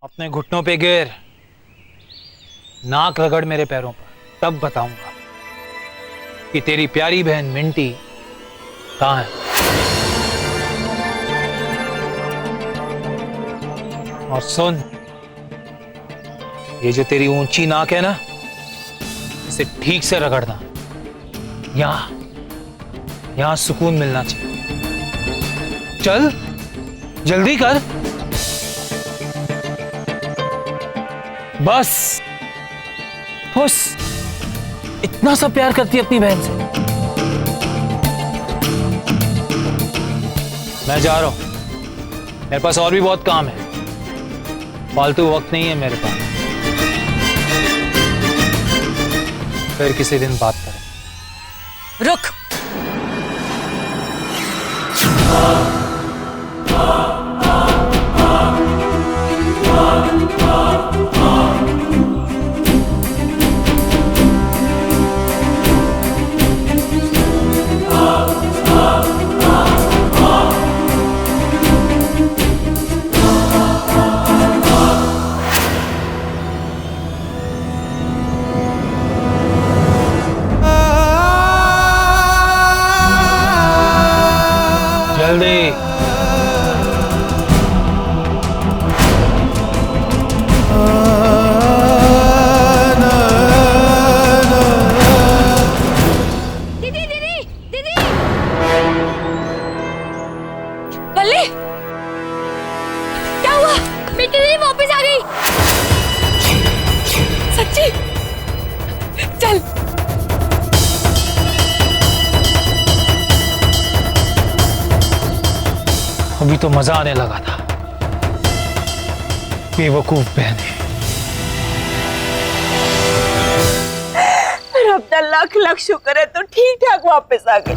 अपने घुटनों पे गिर, नाक रगड़ मेरे पैरों पर, तब बताऊंगा कि तेरी प्यारी बहन मिंटी कहाँ है। और सुन, ये जो तेरी ऊंची नाक है ना, इसे ठीक से रगड़ना। यहां सुकून मिलना चाहिए। चल जल्दी कर। बस खुश, इतना सा प्यार करती है अपनी बहन से। मैं जा रहा हूं, मेरे पास और भी बहुत काम है, फालतू वक्त नहीं है मेरे पास। फिर किसी दिन बात करें। रुक। जल्दी। दीदी दीदी दीदी, बल्ली क्या हुआ? मिट्टी दीदी वापस आ गई। सच्ची? चल। अभी तो मजा आने लगा था, बेवकूफ बहने। रब दा लाख लाख शुक्र है तो ठीक ठाक वापस आ गए।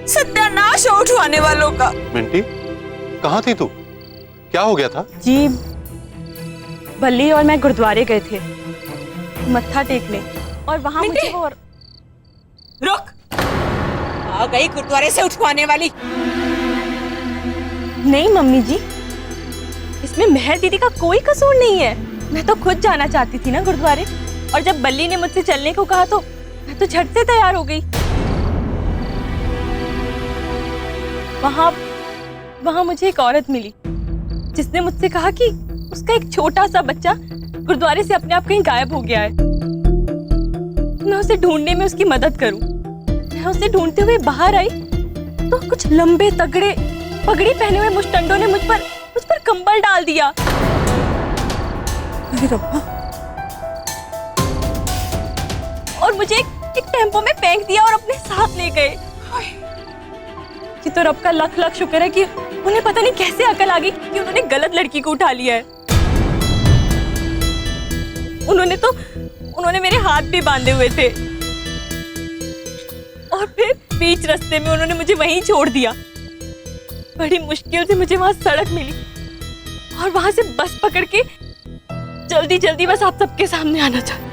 सत्यानाश हो उठवाने वालों का। मिंटी, कहाँ थी तू? क्या हो गया था? जी, बल्ली और मैं गुरुद्वारे गए थे मत्था टेकने, और वहां मुझे वो रुक। आ गई गुरुद्वारे से उठवाने वाली। नहीं मम्मी जी, इसमें मेहर दीदी का कोई कसूर नहीं है। मैं तो खुद जाना चाहती थी ना गुरुद्वारे, और जब बल्ली ने मुझसे चलने को कहा तो मैं तो झट से तैयार हो गई। वहां मुझे एक औरत मिली जिसने मुझसे कहा कि उसका एक छोटा सा बच्चा गुरुद्वारे से अपने आप कहीं गायब हो गया है। मैं उसे ढूंढने में उसकी मदद करूं। मैं उसे ढूंढते हुए बाहर आई तो कुछ लंबे तगड़े पगड़ी पहने हुए मुस्टंडों ने मुझ पर कंबल डाल दिया। अरे रब्बा! और मुझे एक टेम्पो में फेंक दिया और अपने साथ ले गए। कि तो रब का लाख लाख शुक्र है कि उन्हें पता नहीं कैसे अकल आ गई कि उन्होंने गलत लड़की को उठा लिया है। उन्होंने मेरे हाथ भी बांधे हुए थे, और फिर बीच रास्ते में उन्होंने मुझे वहीं छोड़ दिया। बड़ी मुश्किल से मुझे वहां सड़क मिली, और वहां से बस पकड़ के जल्दी जल्दी बस आप सबके सामने आना चाहती।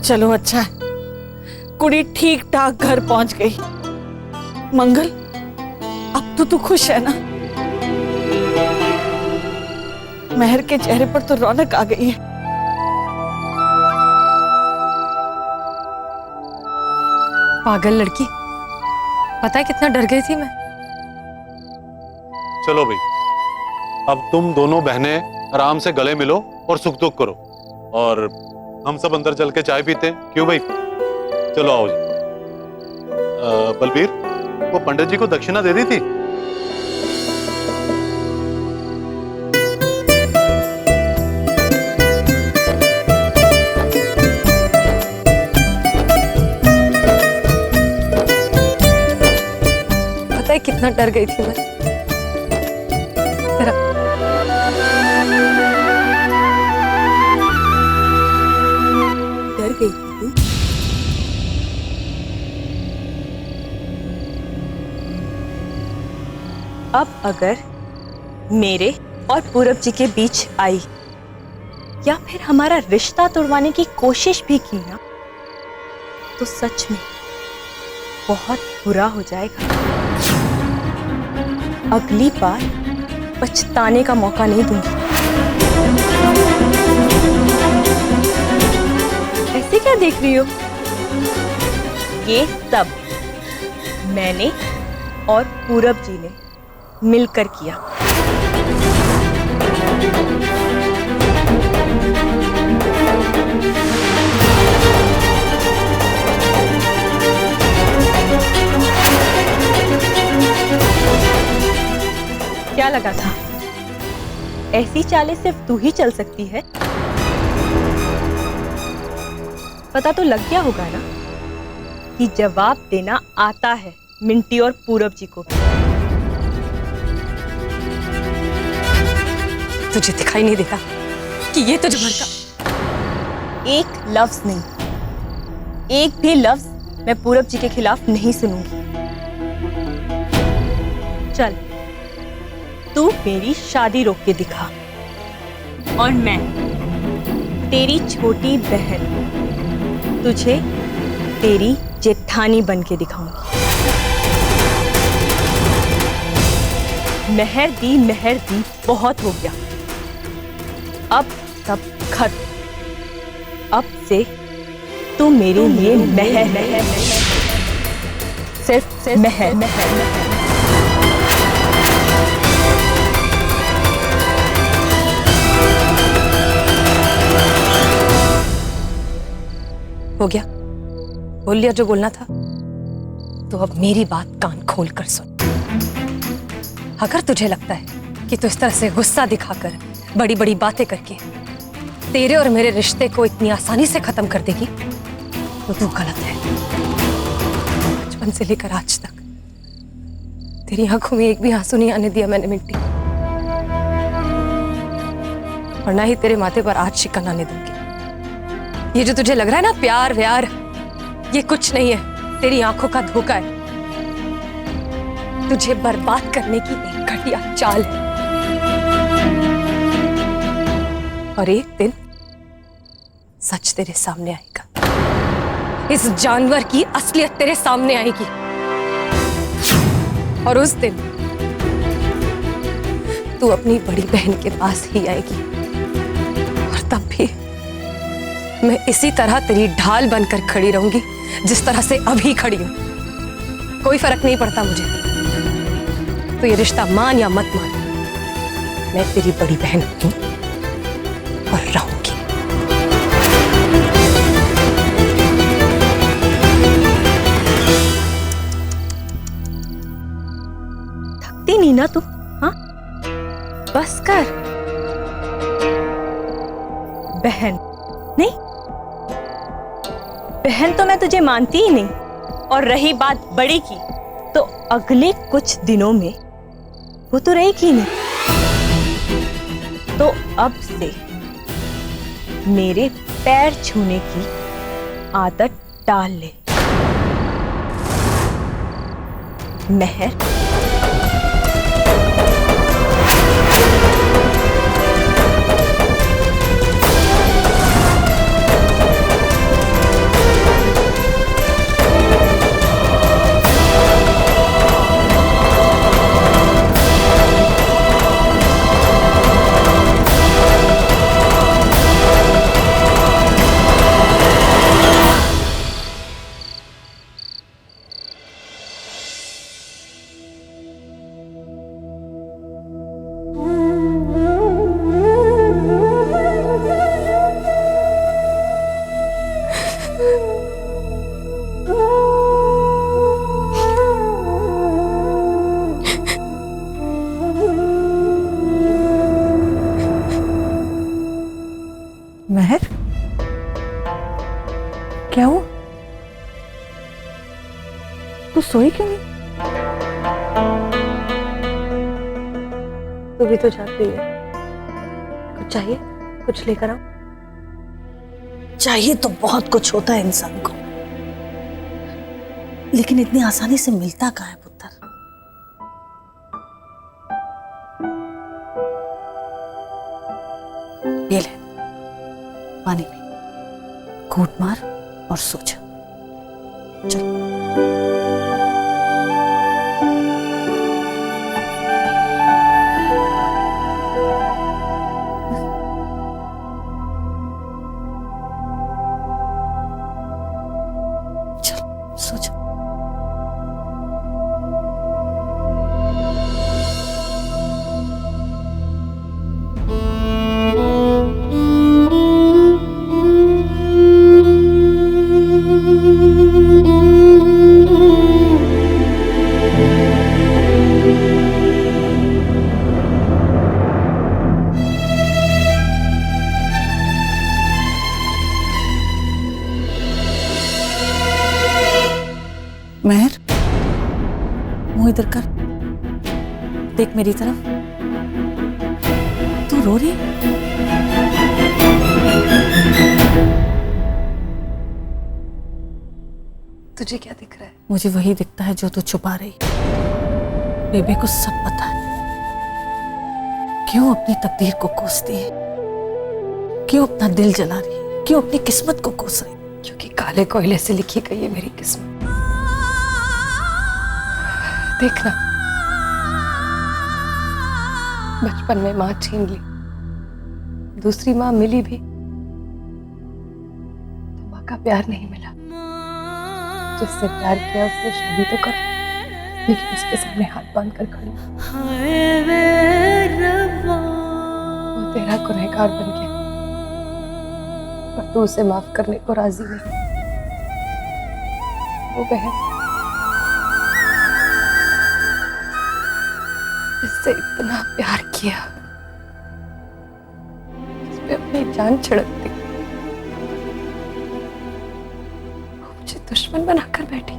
चलो अच्छा है, कुड़ी ठीक ठाक घर पहुंच गई। मंगल, अब तो तू खुश है ना? मेहर के चेहरे पर तो रौनक आ गई है। पागल लड़की, पता है कितना डर गई थी मैं। चलो भाई, अब तुम दोनों बहनें आराम से गले मिलो और सुख दुख करो, और हम सब अंदर चल के चाय पीते हैं। क्यों भाई? चलो आओ जी। बलबीर, वो पंडित जी को दक्षिणा दे दी थी? पता है कितना डर गई थी मैं। डर गई थी तू? अब अगर मेरे और पूरब जी के बीच आई या फिर हमारा रिश्ता तोड़वाने की कोशिश भी की ना, तो सच में बहुत बुरा हो जाएगा। अगली बार पछताने का मौका नहीं दूंगी। ऐसे क्या देख रही हो? ये सब मैंने और पूरब जी ने मिलकर किया। क्या लगा था ऐसी चालें सिर्फ तू ही चल सकती है? पता तो लग गया होगा ना कि जवाब देना आता है मिंटी और पूरब जी को। तुझे दिखाई नहीं देता कि ये तुझे भड़का? एक लफ्ज नहीं, एक भी लफ्ज मैं पूरब जी के खिलाफ नहीं सुनूंगी। चल तू मेरी शादी रोक के दिखा और मैं तेरी छोटी बहन तुझे तेरी जेठानी बन के दिखाऊंगी। मेहर दी बहुत हो गया, अब सब खत्म। अब से तू मेरे लिए मेहर, सिर्फ मेहर। हो गया, बोल लिया जो बोलना था। तो अब मेरी बात कान खोल कर सुन। अगर तुझे लगता है कि तू इस तरह से गुस्सा दिखाकर बड़ी बड़ी बातें करके तेरे और मेरे रिश्ते को इतनी आसानी से खत्म कर देगी तो तू गलत है। बचपन से लेकर आज तक तेरी आंखों में एक भी आंसू नहीं आने दिया मैंने मिंटी, और ना ही तेरे माथे पर आज शिकन आने दूंगी। ये जो तुझे लग रहा है ना प्यार व्यार, ये कुछ नहीं है, तेरी आंखों का धोखा है। तुझे बर्बाद करने की एक घटिया चाल है, और एक दिन सच तेरे सामने आएगा। इस जानवर की असलियत तेरे सामने आएगी, और उस दिन तू अपनी बड़ी बहन के पास ही आएगी, और तब भी मैं इसी तरह तेरी ढाल बनकर खड़ी रहूंगी जिस तरह से अभी खड़ी हूं। कोई फर्क नहीं पड़ता मुझे, तो ये रिश्ता मान या मत मान, मैं तेरी बड़ी बहन हूं और रहूंगी। थकती नहीं ना तू? हाँ, बस कर। बहन नहीं, बहन तो मैं तुझे मानती ही नहीं। और रही बात बड़ी की, तो अगले कुछ दिनों में वो तो रहेगी नहीं। तो अब से मेरे पैर छूने की आदत डाल ले। मेहर, महर, क्या हुआ? तू सोई क्यों नहीं? तू भी तो जाग रही है। कुछ चाहिए? कुछ लेकर आओ। चाहिए तो बहुत कुछ होता है इंसान को, लेकिन इतनी आसानी से मिलता कहाँ है पुत्र। ये ले पानी पी, घूंट मार और सो जा। चल। मेहर, मुंह इधर कर, देख मेरी तरफ। तू रो रही? तुझे क्या दिख रहा है? मुझे वही दिखता है जो तू छुपा रही। बेबे को सब पता है। क्यों अपनी तकदीर को कोसती है? क्यों अपना दिल जला रही है? क्यों अपनी किस्मत को कोस रही? क्योंकि काले कोयले से लिखी गई है मेरी किस्मत। देखना, बचपन में माँ छीन ली, दूसरी माँ मिली भी तो माँ का प्यार नहीं मिला। जिससे प्यार किया उसने शादी तो कर ली, लेकिन उसके सामने हाथ बांध कर खड़ी। वो तेरा गुनहगार बन गया और तू उसे माफ करने को राजी नहीं। वो बहन जिससे इतना प्यार किया, जिस पे अपनी जान छिड़क दी, वो मुझे दुश्मन बनाकर बैठी।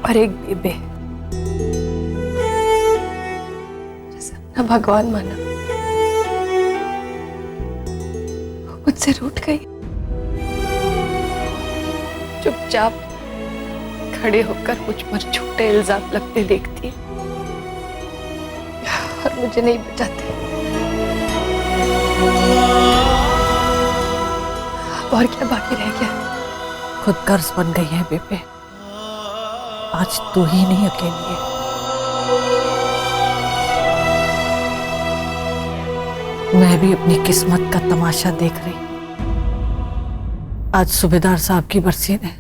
और एक बेबे जिसे अपना भगवान माना, वो मुझसे रूठ गई। चुपचाप खड़े होकर मुझ पर झूठे इल्जाम लगते देखती है और मुझे नहीं बचाती। और क्या बाकी रह गया? खुद कर्ज बन गई है बेबे। आज तू ही नहीं अकेली है। मैं भी अपनी किस्मत का तमाशा देख रही। आज सूबेदार साहब की बरसी ने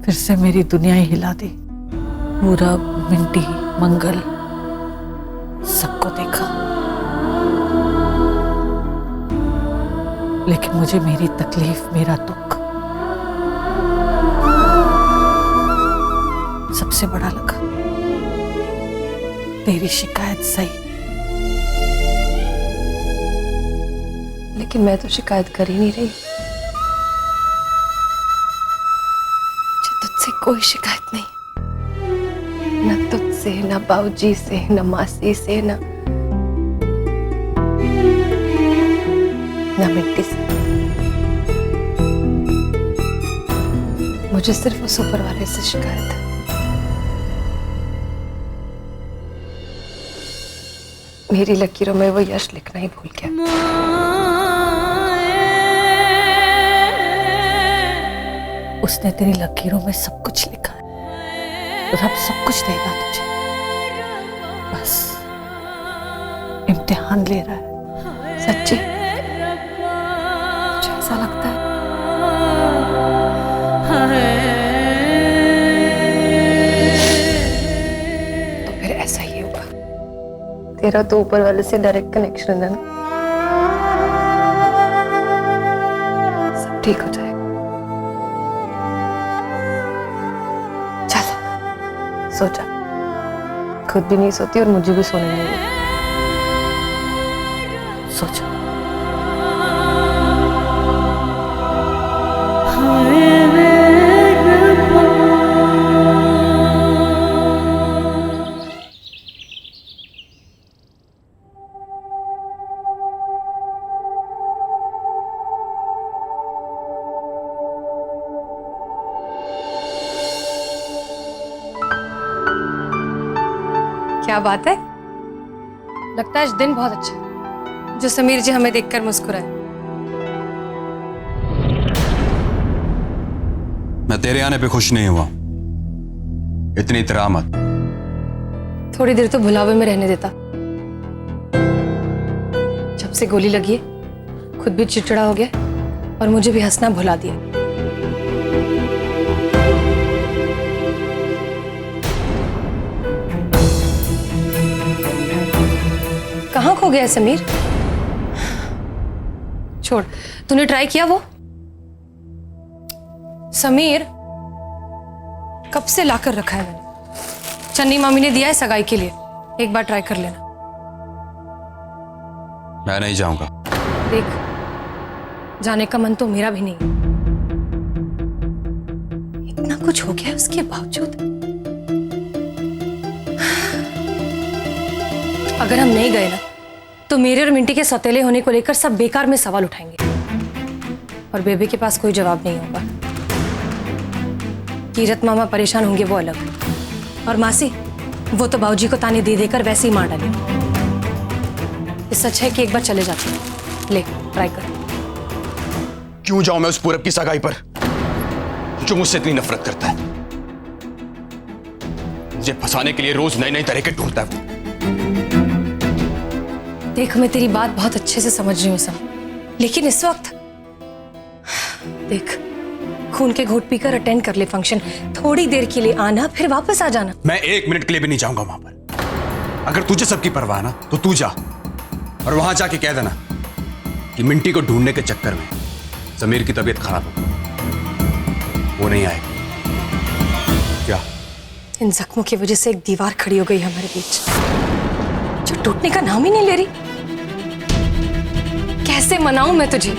फिर से मेरी दुनिया ही हिला दी। पूरा मिंटी, मंगल सबको देखा, लेकिन मुझे मेरी तकलीफ, मेरा दुख सबसे बड़ा लगा। तेरी शिकायत सही, लेकिन मैं तो शिकायत कर ही नहीं रही। मुझे तुझसे कोई शिकायत नहीं, न तुझसे, न बाबूजी से, न मासी से, न मिट्टी से। मुझे सिर्फ उस ऊपर वाले से शिकायत है। मेरी लकीरों में वो यश लिखना ही भूल गया। उसने तेरी लकीरों में सब कुछ लिखा है। रब सब कुछ देगा तुझे, बस इम्तिहान ले रहा है। सच्ची मुझे ऐसा लगता है। तो फिर ऐसा ही होगा। तेरा तो ऊपर वाले से डायरेक्ट कनेक्शन है ना, सब ठीक हो जाएगा। चल सो जा, खुद भी नहीं सोती और मुझे भी सोने नहीं देती। सोचो। क्या बात है? लगता है आज दिन बहुत अच्छा है, जो समीर जी हमें देखकर मुस्कुराए। मैं तेरे आने पे खुश नहीं हुआ। इतनी इतरा मत। थोड़ी देर तो भुलावे में रहने देता। जब से गोली लगी है खुद भी चिड़चिड़ा हो गया और मुझे भी हंसना भुला दिया। कहाँ खो गया है समीर? छोड़, तूने ट्राई किया वो? समीर कब से लाकर रखा है मैंने। चन्नी मामी ने दिया है सगाई के लिए, एक बार ट्राई कर लेना। मैं नहीं जाऊंगा। देख, जाने का मन तो मेरा भी नहीं। इतना कुछ हो गया उसके बावजूद अगर हम नहीं गए ना तो मेरे और मिंटी के सौतेले होने को लेकर सब बेकार में सवाल उठाएंगे और बेबी के पास कोई जवाब नहीं होगा। कीरत मामा परेशान होंगे वो अलग, और मासी वो तो बाबूजी को ताने दे देकर वैसे ही मार डालेंगे। इससे अच्छा है कि एक बार चले जाते हैं। ले ट्राई कर। क्यों जाऊं मैं उस पूरब की सगाई पर जो मुझसे इतनी नफरत करता है? मुझे फंसाने के लिए रोज नए नए तरीके ढूंढता है वो। देख, मैं तेरी बात बहुत अच्छे से समझ रही हूँ सब, लेकिन इस वक्त देख, खून के घूंट पीकर अटेंड कर ले फंक्शन। थोड़ी देर के लिए आना, फिर वापस आ जाना। मैं 1 मिनट के लिए भी नहीं जाऊंगा वहां पर। अगर तुझे सबकी परवाह ना तो तू जा और वहां जाके कह देना कि मिंटी को ढूंढने के चक्कर में समीर की तबीयत खराब हो गई, वो नहीं आएगा। क्या? इन जख्मों की वजह से एक दीवार खड़ी हो गई हमारे बीच, जो टूटने का नाम ही नहीं ले रही। कैसे मनाऊं मैं तुझे?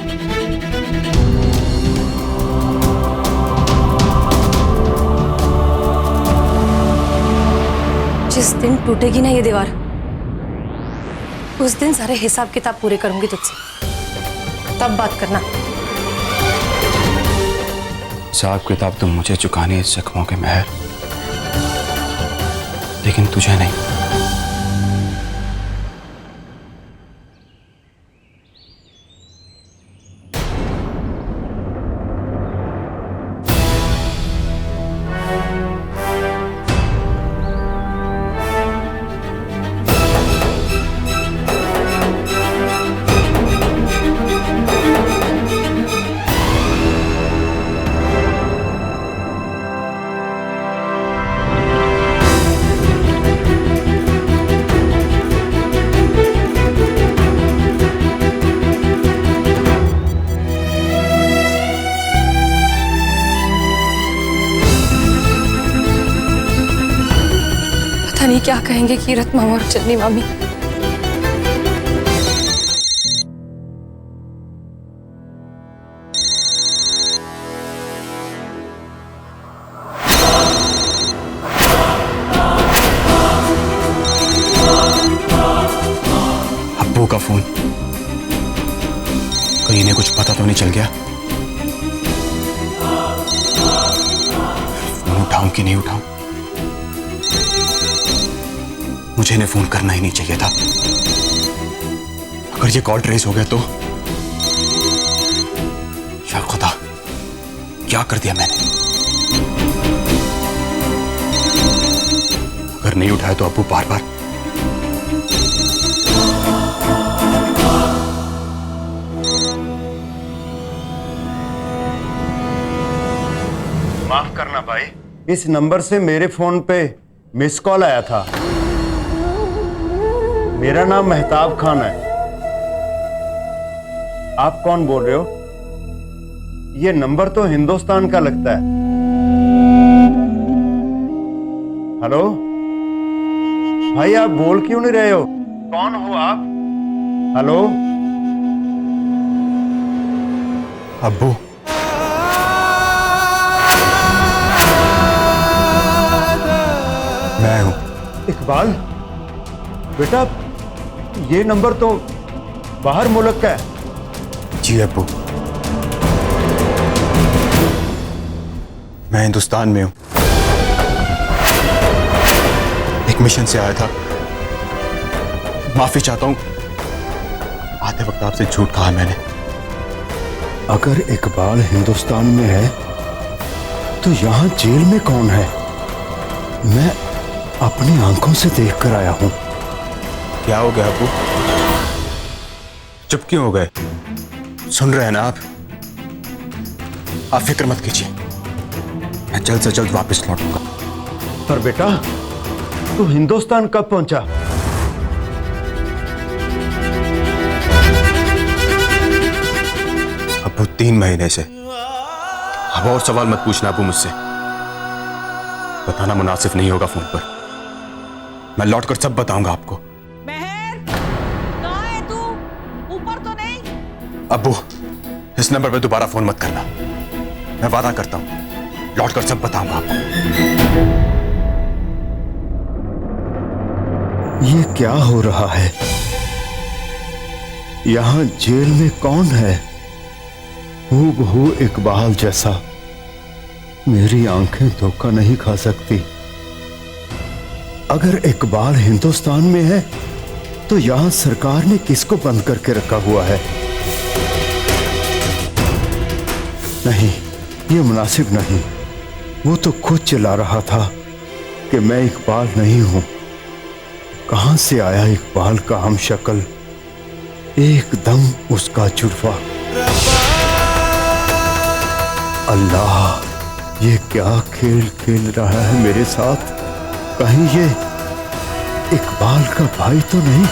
जिस दिन टूटेगी ना ये दीवार, उस दिन सारे हिसाब किताब पूरे करूंगी तुझसे, तब बात करना। हिसाब किताब तो मुझे चुकाने इस जख्मों के मेहर, लेकिन तुझे नहीं। पता नहीं क्या कहेंगे कीरत मामा और चन्नी मामी। अब्बू का फोन, कहीं इन्हें कुछ पता तो नहीं चल गया? फोन उठाऊं कि नहीं उठाऊं? मुझे इन्हें फोन करना ही नहीं चाहिए था। अगर ये कॉल ट्रेस हो गया तो या खुदा, क्या कर दिया मैंने? अगर नहीं उठाया तो अब्बू बार बार माफ करना भाई, इस नंबर से मेरे फोन पे मिस कॉल आया था। मेरा नाम मेहताब खान है। आप कौन बोल रहे हो? ये नंबर तो हिंदुस्तान का लगता है। हेलो भाई, आप बोल क्यों नहीं रहे हो? कौन हो आप? हेलो अब्बू, मैं हूं इकबाल। बेटा, ये नंबर तो बाहर मुल्क का है। जी अब्बू, मैं हिंदुस्तान में हूं। एक मिशन से आया था। माफी चाहता हूं, आते वक्त आपसे झूठ कहा मैंने। अगर इकबाल हिंदुस्तान में है तो यहां जेल में कौन है? मैं अपनी आंखों से देख कर आया हूं। क्या हो गया अब्बू? चुप क्यों हो गए? सुन रहे हैं ना आप फिक्र मत कीजिए, मैं जल्द से जल्द वापस लौटूंगा। पर बेटा, तू हिंदुस्तान कब पहुंचा? अब्बू 3 महीने से। अब और सवाल मत पूछना अब्बू मुझसे, बताना मुनासिब नहीं होगा फोन पर। मैं लौटकर सब बताऊंगा आपको। मेहर, कहाँ है तू? ऊपर तो नहीं? अब्बू, इस नंबर पे दोबारा फोन मत करना। मैं वादा करता हूं लौटकर सब बताऊंगा आपको। ये क्या हो रहा है? यहां जेल में कौन है? हूबहू इकबाल जैसा। मेरी आंखें धोखा नहीं खा सकती। अगर इकबाल हिंदुस्तान में है तो यहां सरकार ने किसको बंद करके रखा हुआ है? नहीं, ये मुनासिब नहीं। वो तो खुद चिल्ला रहा था कि मैं इकबाल नहीं हूं। कहां से आया इकबाल का हम शक्ल, एकदम उसका जुड़वा। अल्लाह, ये क्या खेल खेल रहा है मेरे साथ? कहीं ये इकबाल का भाई तो नहीं?